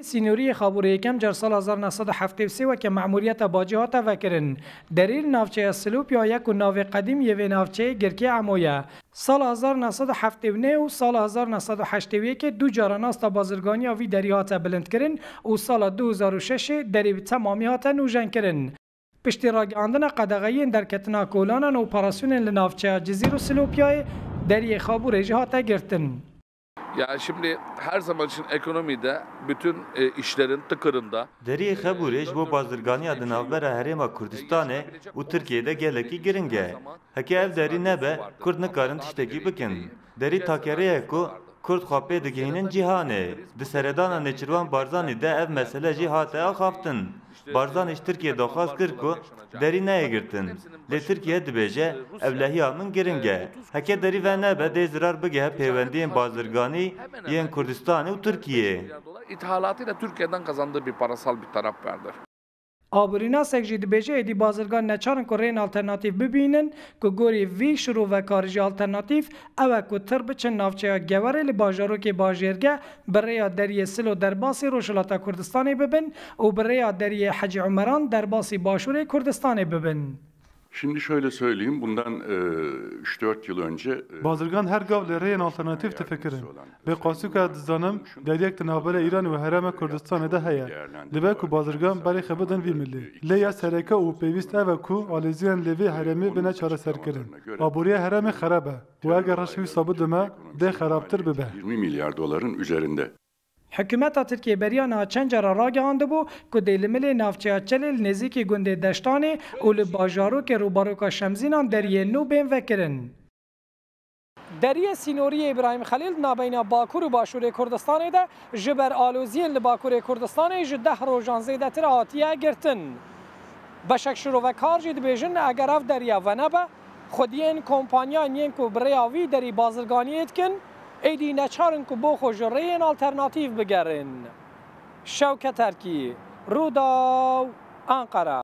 سینوری خابور یکم جر سال 1973 و که معمولیت باجی ها وکرن دلیل ناوچه سلوپ یا یک ناو قدیم یه ناوچه گرکی عمویه سال 1979 و سال 1981 دو جاراناس تا بازرگانی آوی دری هاته بلند کرن و سال 2006 دری به تمامی هاته نوژن کرن. پشتی راگاندن قدغیین در کتنا کولانن و اپراسیون لناوچه جزیر و سلوپیای deriye Xabur hata girtin. Ya şimdi her zaman için ekonomide bütün işlerin tıkırında. Deriye Xaburej bu bazırgani adı navbera Herema Kurdistan'e u Türkiye'de geleki giringe. Heki ev deri nebe Kurd nekarin tişteki bikin. Deri takereye ku Kurd xapê digihînin cîhanê. Di seredana Nêçîrvan Barzanî de ev mesele jî hate axaftin. Barzanî ji Tirkiye daxwaz kir ku derî neyê girtin. Lê Tirkiye dibêje evlehiya min giring e. Heke derî ve nebe dê zirar bigehe pêwendiyên bazirganî yên Kurdistanê û Tirkiyeyê. İthalatıyla Türkiye'den kazandığı bir parasal bir taraf vardır. Abrîna sekjî dibêje êdî bazirgan neçarin ku rên alternatîv bibînin ku gorî vî şirûvekarî jî alternatîv ew e ku tir biçin navçeya Geverê li bajarokê Bajêrge bi rêya deriyê Silo derbasî Rojhilata Kurdistanê bibin û bi rêya deriyê Hecî Umeran derbasî Başûrê Kurdistanê bibin. Şimdi şöyle söyleyeyim, bundan 3-4 yıl önce... Bazırgan her gavle reyen alternatif tefekirin. Ve qasûka dizanım, deriyek tinavbere İran ve Hereme Kurdistan'da heye. Libe ku bazırgan beri xebedin vi milli. Leya sereke û pêwîst ev ku alêziyan levê heremê bine çareserkirin. Aboriya heremê xerab e. û eger reşî sabit dime, dê xerabtir bibe. 20 milyar doların üzerinde. Hükümeta Türkiye beriyana çend cara ragihandı bu ku dêlimilê navçeya Çelê li nêzîkî gundê Deştanê û li bajarokê Rûbaroka Şemzînan deriyê nû bên vekirin. Deriyê Sînoriyê İbrahim Xelîl nabeyna Bakur û Başûrê Kurdistanê de ji ber aloziyên li Bakurê Kurdistanê ji 10 rojan zêdetir hatiye girtin. Beşek şirovekar jî dibêjin eger ev deriya venebe xwediyên kompanyan yên ku bi rêya wî derî bazirganiyê dikin êdî neçarin ku bo xwe ji rêyên alternatîv bigerin. Şewket Erkî, Rûdaw, Ankara.